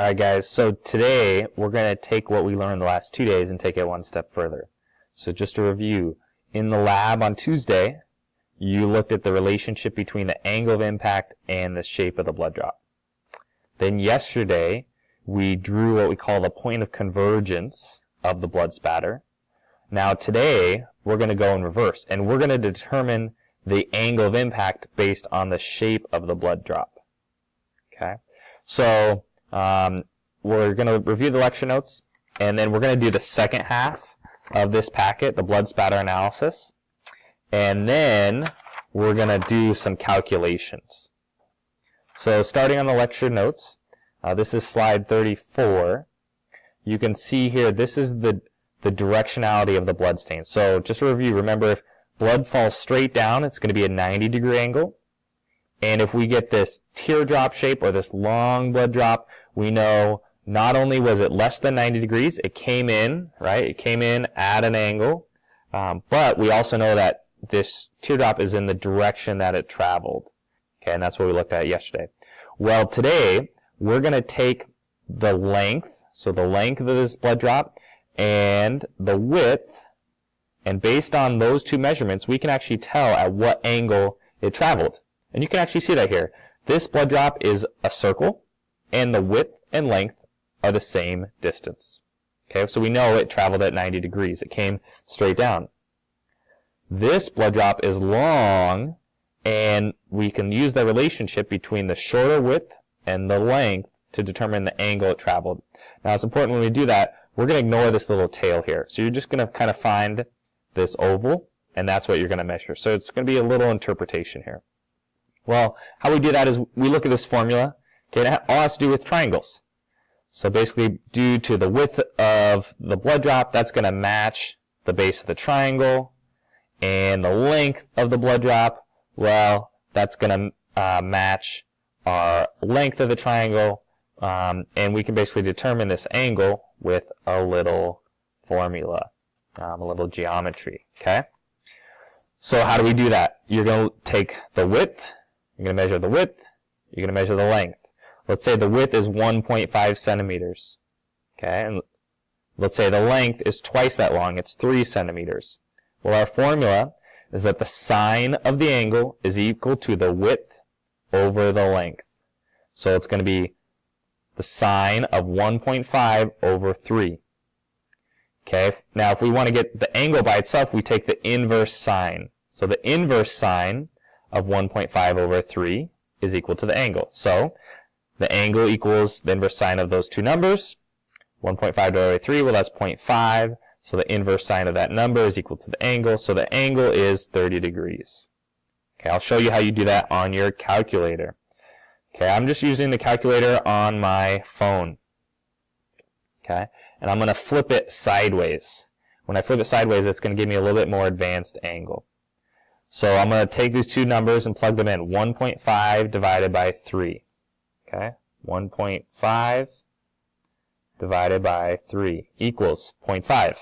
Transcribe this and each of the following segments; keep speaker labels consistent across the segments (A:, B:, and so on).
A: Alright guys, so today we're going to take what we learned the last 2 days and take it one step further. So just to review, in the lab on Tuesday, you looked at the relationship between the angle of impact and the shape of the blood drop. Then yesterday, we drew what we call the point of convergence of the blood spatter. Now today, we're going to go in reverse, and we're going to determine the angle of impact based on the shape of the blood drop. Okay? So, we're going to review the lecture notes, and then we're going to do the second half of this packet, the blood spatter analysis. And then we're going to do some calculations. So starting on the lecture notes, this is slide 34. You can see here, this is the directionality of the blood stain. So just to review, remember if blood falls straight down, it's going to be a 90-degree angle. And if we get this teardrop shape or this long blood drop, we know not only was it less than 90 degrees, it came in, right? It came in at an angle, but we also know that this teardrop is in the direction that it traveled. Okay, and that's what we looked at yesterday. Well, today, we're going to take the length, so the length of this blood drop, and the width, and based on those two measurements, we can actually tell at what angle it traveled. And you can actually see that here. This blood drop is a circle, and the width and length are the same distance. Okay, so we know it traveled at 90 degrees. It came straight down. This blood drop is long, and we can use the relationship between the shorter width and the length to determine the angle it traveled. Now, it's important when we do that, we're going to ignore this little tail here. So you're just going to kind of find this oval, and that's what you're going to measure. So it's going to be a little interpretation here. Well, how we do that is we look at this formula. Okay, it all has to do with triangles. So basically, due to the width of the blood drop, that's going to match the base of the triangle. And the length of the blood drop, well, that's going to match our length of the triangle. And we can basically determine this angle with a little formula, a little geometry. Okay? So how do we do that? You're going to take the width. You're going to measure the width. You're going to measure the length. Let's say the width is 1.5 centimeters. Okay? And let's say the length is twice that long. It's 3 centimeters. Well, our formula is that the sine of the angle is equal to the width over the length. So it's going to be the sine of 1.5 over 3. Okay? Now, if we want to get the angle by itself, we take the inverse sine. So the inverse sine of 1.5 over 3 is equal to the angle. So the angle equals the inverse sine of those two numbers. 1.5 divided by 3, well, that's 0.5. So the inverse sine of that number is equal to the angle. So the angle is 30 degrees. Okay, I'll show you how you do that on your calculator. Okay, I'm just using the calculator on my phone. Okay, and I'm going to flip it sideways. When I flip it sideways, it's going to give me a little bit more advanced angle. So I'm going to take these two numbers and plug them in. 1.5 divided by 3. Okay, 1.5 divided by 3 equals 0.5.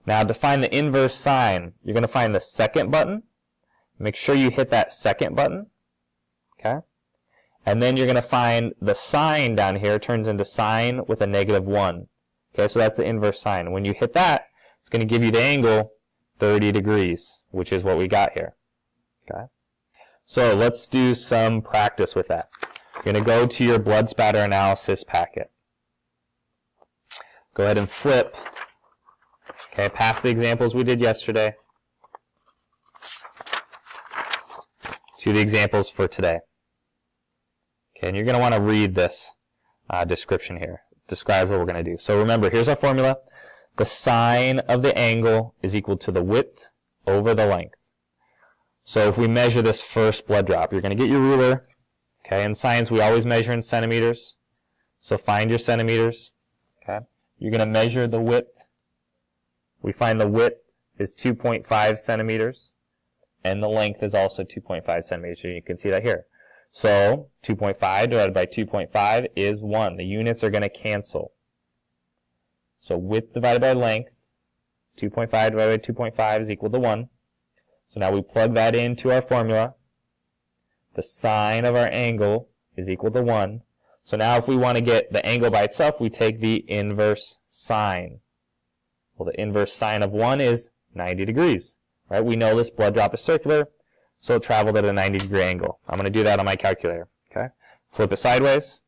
A: Now to find the inverse sine, you're going to find the second button. Make sure you hit that second button. Okay? And then you're going to find the sine down here turns into sine with a negative 1. Okay, so that's the inverse sine. When you hit that, it's going to give you the angle 30 degrees, which is what we got here. Okay? So let's do some practice with that. You're going to go to your blood spatter analysis packet. Go ahead and flip, okay, past the examples we did yesterday to the examples for today. Okay, and you're going to want to read this description here. It describes what we're going to do. So remember, here's our formula. The sine of the angle is equal to the width over the length. So if we measure this first blood drop, you're going to get your ruler. Okay, in science, we always measure in centimeters. So find your centimeters. Okay. You're going to measure the width. We find the width is 2.5 centimeters, and the length is also 2.5 centimeters. You can see that here. So 2.5 divided by 2.5 is 1. The units are going to cancel. So width divided by length, 2.5 divided by 2.5 is equal to 1. So now we plug that into our formula. The sine of our angle is equal to 1. So now if we want to get the angle by itself, we take the inverse sine. Well, the inverse sine of 1 is 90 degrees. Right? We know this blood drop is circular, so it traveled at a 90-degree angle. I'm going to do that on my calculator. Okay? Flip it sideways.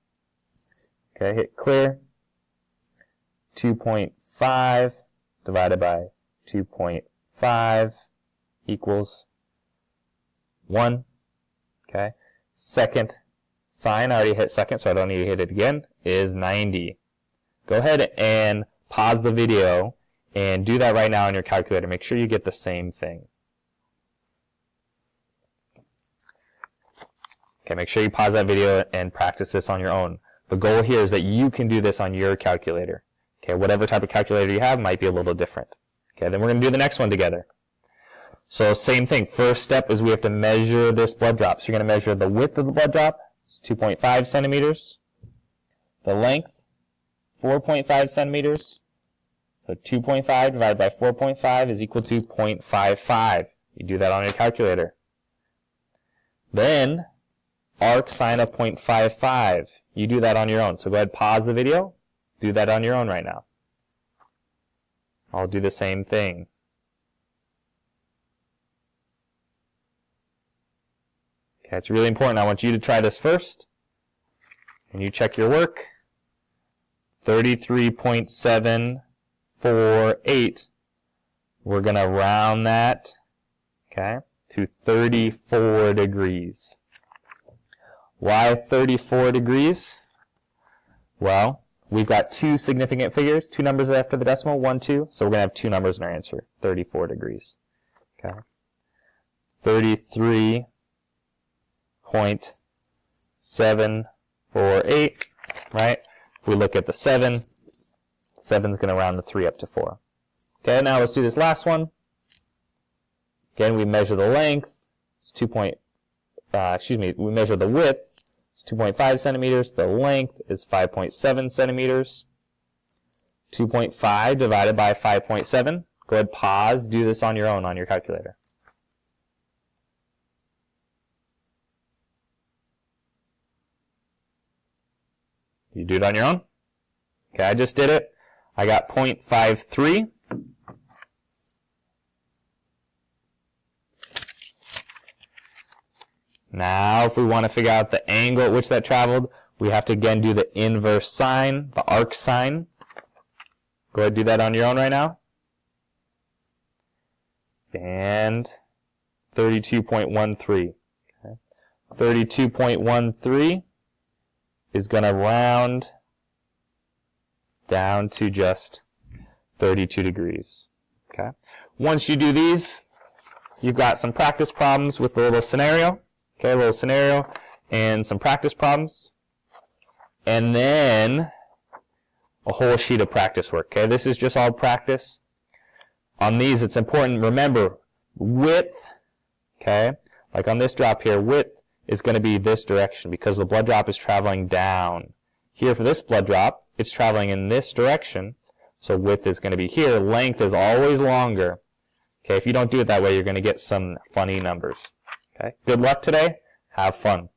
A: Okay, hit clear. 2.5 divided by 2.5 equals 1. Okay? Second sine, I already hit second, so I don't need to hit it again, is 90. Go ahead and pause the video and do that right now on your calculator. Make sure you get the same thing. Okay, make sure you pause that video and practice this on your own. The goal here is that you can do this on your calculator. Okay, whatever type of calculator you have might be a little different. Okay, then we're going to do the next one together. So same thing. First step is we have to measure this blood drop. So you're going to measure the width of the blood drop. It's 2.5 centimeters. The length, 4.5 centimeters. So 2.5 divided by 4.5 is equal to 0.55. You do that on your calculator. Then, arc sine of 0.55. You do that on your own. So go ahead, pause the video. Do that on your own right now. I'll do the same thing. Okay, it's really important. I want you to try this first. And you check your work. 33.748. We're going to round that, okay, to 34 degrees. Why 34 degrees? Well, we've got two significant figures, two numbers after the decimal, 1, 2. So we're going to have two numbers in our answer, 34 degrees. Okay. 33.748, right? If we look at the 7, 7's going to round the 3 up to 4. Okay, now let's do this last one. Again, we measure the length. It's we measure the width. It's 2.5 centimeters. The length is 5.7 centimeters. 2.5 divided by 5.7. Go ahead, pause. Do this on your own on your calculator. You do it on your own? Okay, I just did it. I got 0.53. Now, if we want to figure out the angle at which that traveled, we have to again do the inverse sine, the arc sine. Go ahead and do that on your own right now. And 32.13. Okay. 32.13 is going to round down to just 32 degrees. Okay. Once you do these, you've got some practice problems with a little scenario. Okay, a little scenario and some practice problems. And then a whole sheet of practice work. Okay, this is just all practice. On these, it's important, remember, width, okay, like on this drop here, width is going to be this direction because the blood drop is traveling down. Here for this blood drop, it's traveling in this direction, so width is going to be here. Length is always longer. Okay, if you don't do it that way, you're going to get some funny numbers. Okay, good luck today. Have fun.